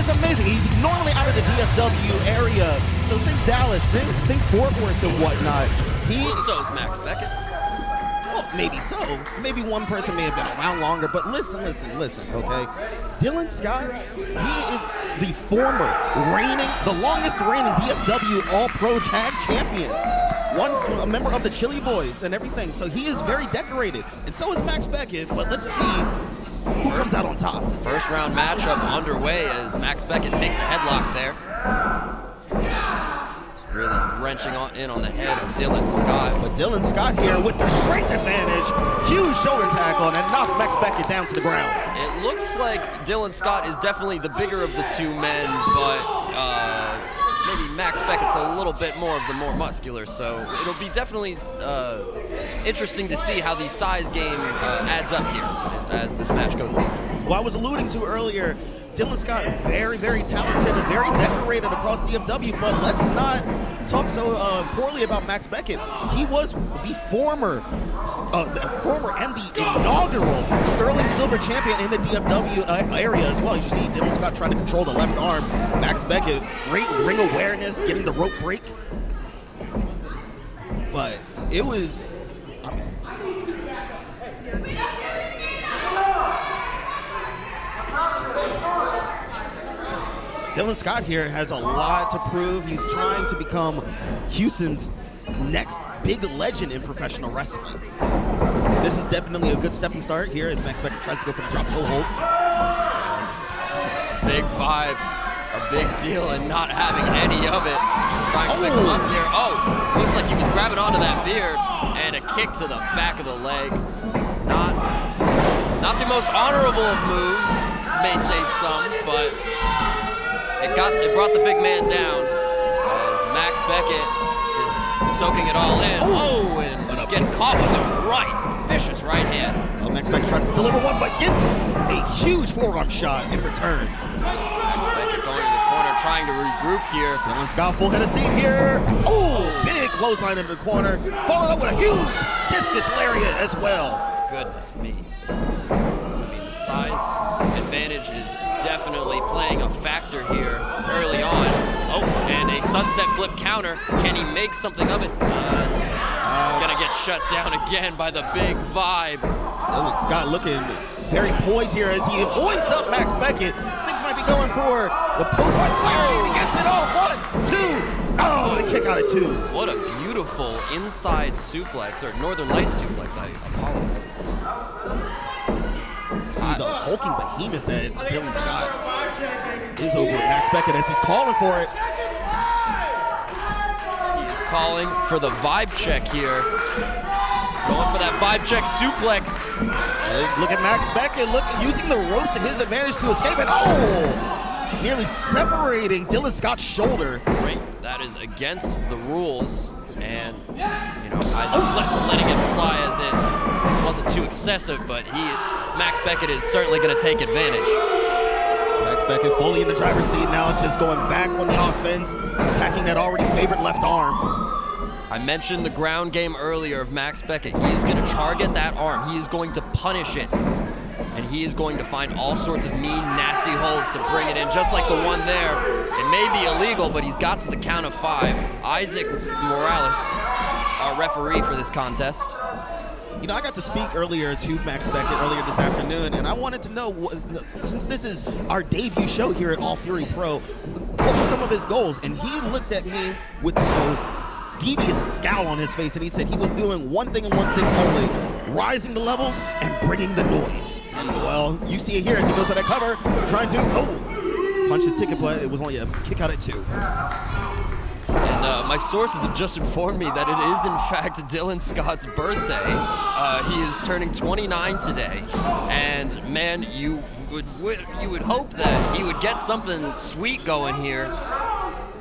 is amazing. He's normally out of the DFW area, so think Dallas, think Fort Worth and whatnot. So's Max Beckett. Well, maybe so. Maybe one person may have been around longer, but listen, okay? Dylan Scott, he is the former the longest reigning DFW All-Pro Tag Champion. Once a member of the Chili Boys and everything, so he is very decorated. And so is Max Beckett, but let's see who comes out on top. First round matchup underway as Max Beckett takes a headlock there. Really wrenching in on the head of Dylan Scott. But Dylan Scott here with the strength advantage, huge shoulder tackle, and knocks Max Beckett down to the ground. It looks like Dylan Scott is definitely the bigger of the two men, but maybe Max Beckett's a little bit more of the more muscular, so it'll be definitely interesting to see how the size game adds up here as this match goes on. Well, I was alluding to earlier, Dylan Scott, very, very talented and very decorated across DFW, but let's not talk so poorly about Max Beckett. He was the former and the inaugural Sterling Silver champion in the DFW area as well. You see Dylan Scott trying to control the left arm. Max Beckett, great ring awareness, getting the rope break. But it was... Dylan Scott here has a lot to prove. He's trying to become Houston's next big legend in professional wrestling. This is definitely a good stepping start here as Max Beckett tries to go for the drop toe hold. Big vibe, a big deal, and not having any of it. Trying to pick him up here. Oh, looks like he was grabbing onto that beard, and a kick to the back of the leg. Not the most honorable of moves, may say some, but it brought the big man down as Max Beckett is soaking it all in. Oh, and gets caught with a vicious right hand. Oh, Max Beckett trying to deliver one, but gets a huge forearm shot in return. Max Beckett going to the corner, trying to regroup here. Dylan Scott full head of steam here. Oh, big clothesline into the corner, followed up with a huge discus lariat as well. Goodness me. I mean, the size advantage is definitely playing a factor here early on. Oh, and a sunset flip counter. Can he make something of it? He's gonna get shut down again by the big vibe. Dylan Scott looking very poised here as he hoists up Max Beckett. I think might be going for the post-fight clarity, and he gets it off. 1, 2. Oh, the kick out of 2. What a beautiful inside suplex, or Northern Lights suplex, I apologize. See the hulking behemoth that Dylan Scott is over Max Beckett as he's calling for it. He's calling for the vibe check here. Going for that vibe check suplex. Look at Max Beckett, using the ropes to his advantage to escape it. Oh! Nearly separating Dylan Scott's shoulder. Right, that is against the rules. And, letting it fly as it wasn't too excessive, but Max Beckett is certainly going to take advantage. Max Beckett fully in the driver's seat now, just going back on the offense, attacking that already favorite left arm. I mentioned the ground game earlier of Max Beckett. He is going to target that arm. He is going to punish it. And he is going to find all sorts of mean, nasty holds to bring it in, just like the one there. It may be illegal, but he's got to the count of 5. Isaac Morales, our referee for this contest. You know, I got to speak earlier to Max Beckett earlier this afternoon, and I wanted to know, since this is our debut show here at All Fury Pro, what were some of his goals? And he looked at me with the most devious scowl on his face, and he said he was doing one thing and one thing only: rising the levels and bringing the noise. And well, you see it here as he goes for that cover, trying to punch his ticket, but it was only a kick out at 2. And my sources have just informed me that it is in fact Dylan Scott's birthday. He is turning 29 today, and man, you would hope that he would get something sweet going here,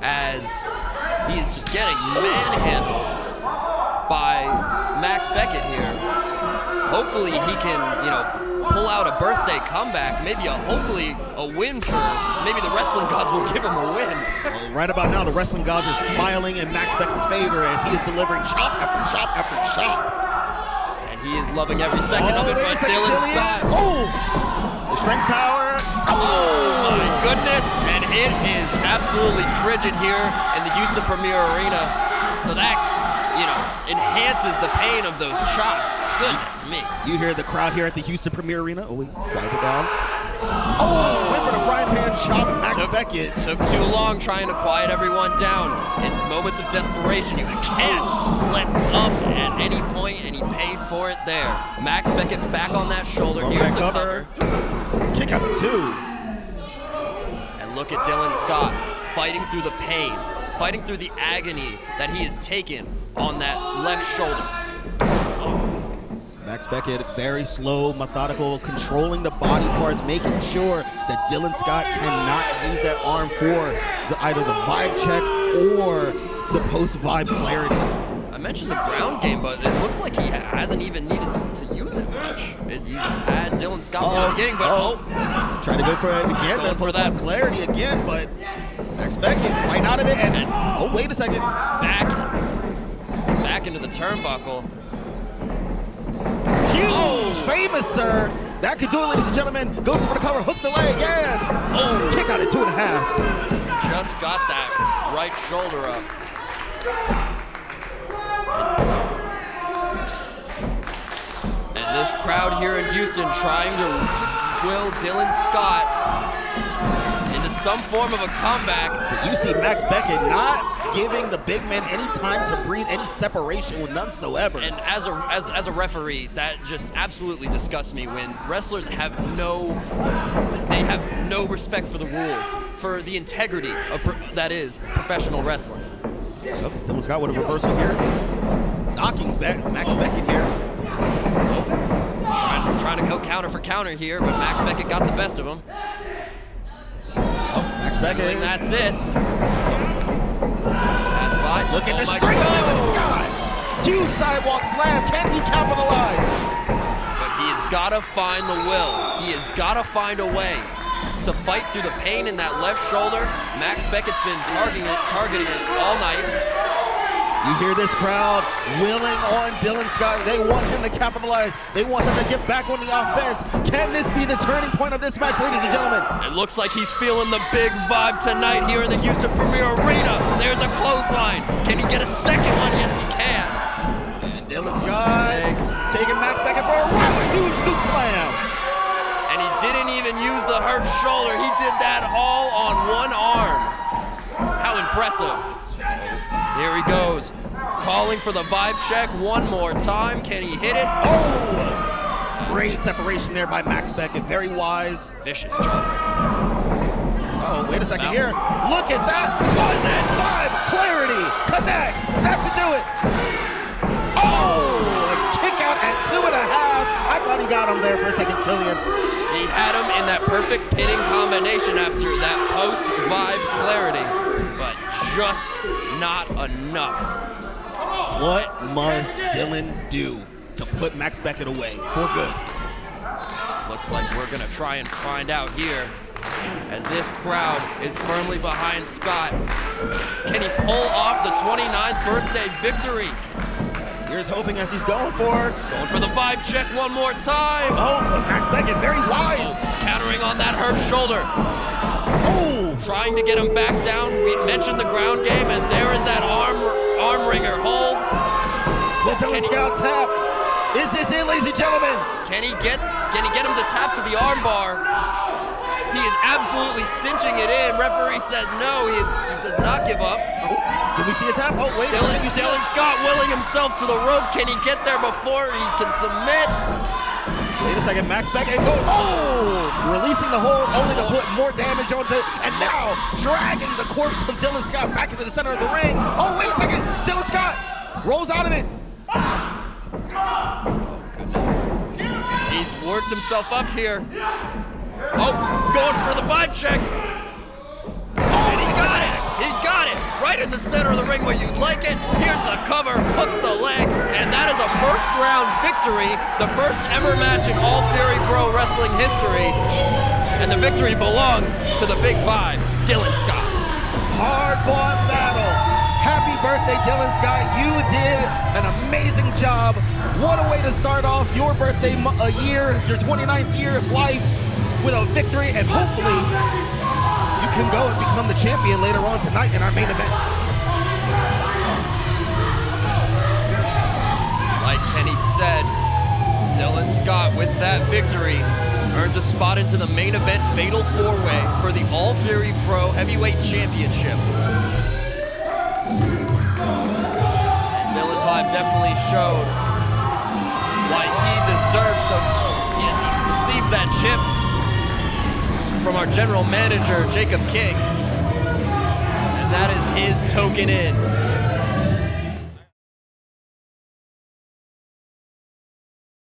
as he is just getting manhandled by Max Beckett here. Hopefully he can, pull out a birthday comeback, hopefully a win for, maybe the wrestling gods will give him a win. Well, right about now, the wrestling gods are smiling in Max Beckett's favor as he is delivering chop after chop after chop. And he is loving every second of it, but Dylan Scott. The strength power. Oh my goodness, and it is absolutely frigid here in the Houston Premier Arena. So that, enhances the pain of those chops. Goodness me. You hear the crowd here at the Houston Premier Arena. Oh, wait, quiet it down. Oh, went for the frying pan chop at Max Beckett. Took too long trying to quiet everyone down. In moments of desperation, you can't let up at any point, and he paid for it there. Max Beckett back on that shoulder. Here's the cover. Kick out the 2. And look at Dylan Scott fighting through the pain, fighting through the agony that he has taken on that left shoulder. Max Beckett, very slow, methodical, controlling the body parts, making sure that Dylan Scott cannot use that arm for either the vibe check or the post-vibe clarity. I mentioned the ground game, but it looks like he hasn't even needed to use it much. He's had Dylan Scott from the beginning, but trying to go for it again, then post-vibe clarity again, but Max Beckett fight out of it, and wait a second. Back into the turnbuckle. Huge, famous, sir. That could do it, ladies and gentlemen. Goes for the cover, hooks the leg again. Kick out at 2.5. Just got that right shoulder up. And this crowd here in Houston trying to will Dylan Scott into some form of a comeback. But you see Max Beckett not giving the big man any time to breathe, any separation whatsoever. And as a referee, that just absolutely disgusts me when wrestlers have no respect for the rules, for the integrity of that is professional wrestling. Dylan Scott with a reversal here, knocking back Max Beckett here. Trying to go counter for counter here, but Max Beckett got the best of him. Max Beckett. That's it. Pass by. Look at the straight Dylan Scott. Huge sidewalk slam. Can he capitalize? But he has got to find the will. He has got to find a way to fight through the pain in that left shoulder. Max Beckett's been targeting it all night. You hear this crowd willing on Dylan Scott. They want him to capitalize. They want him to get back on the offense. Can this be the turning point of this match, ladies and gentlemen? It looks like he's feeling the big vibe tonight here in the Houston Premier Arena. There's a clothesline. Can he get a second one? Yes, he can. And Dylan Scott taking Max Beckett for a run. Huge scoop slam. And he didn't even use the hurt shoulder. He did that all on one arm. How impressive. Here he goes, calling for the vibe check one more time. Can he hit it? Oh! Great separation there by Max Beckett. Very wise. Vicious jawbreaker. Wait a second here. Look at that. On that vibe. Clarity. Connects. That could do it. A kick out at 2.5. I thought he got him there for a second, Killian. He had him in that perfect pinning combination after that post-vibe clarity, but just not enough. What must Dylan do to put Max Beckett away for good? Looks like we're going to try and find out here as this crowd is firmly behind Scott. Can he pull off the 29th birthday victory? Here's hoping as he's going for the vibe check one more time. But Max Beckett, very wise. Countering on that hurt shoulder. Trying to get him back down. We mentioned the ground game, and there is that arm wringer hold. Will Dylan Scott tap? Is this it, ladies and gentlemen? Can he get him to tap to the arm bar? He is absolutely cinching it in. Referee says no. He does not give up. Did we see a tap? Wait a second. Dylan Scott willing himself to the rope. Can he get there before he can submit? Wait a second. Max Beckett go. Releasing the hold only to put more damage onto it. And now dragging the corpse of Dylan Scott back into the center of the ring. Wait a second. Dylan Scott rolls out of it. Goodness. He's worked himself up here. Going for the vibe check. And he got it. He got it. Right in the center of the ring where you'd like it. Here's the cover, hooks the leg, and that is a first round victory. The first ever match in All Fury Pro Wrestling history. And the victory belongs to the big vibe, Dylan Scott. Hard-fought battle. Happy birthday, Dylan Scott. You did an amazing job. What a way to start off your birthday year, your 29th year of life, with a victory, and hopefully can go and become the champion later on tonight in our main event. Like Kenny said, Dylan Scott with that victory earns a spot into the main event fatal 4-way for the All Fury Pro Heavyweight Championship. And Dylan Vibe definitely showed why he deserves to, as he receives that chip from our general manager, Jacob King. And that is his token in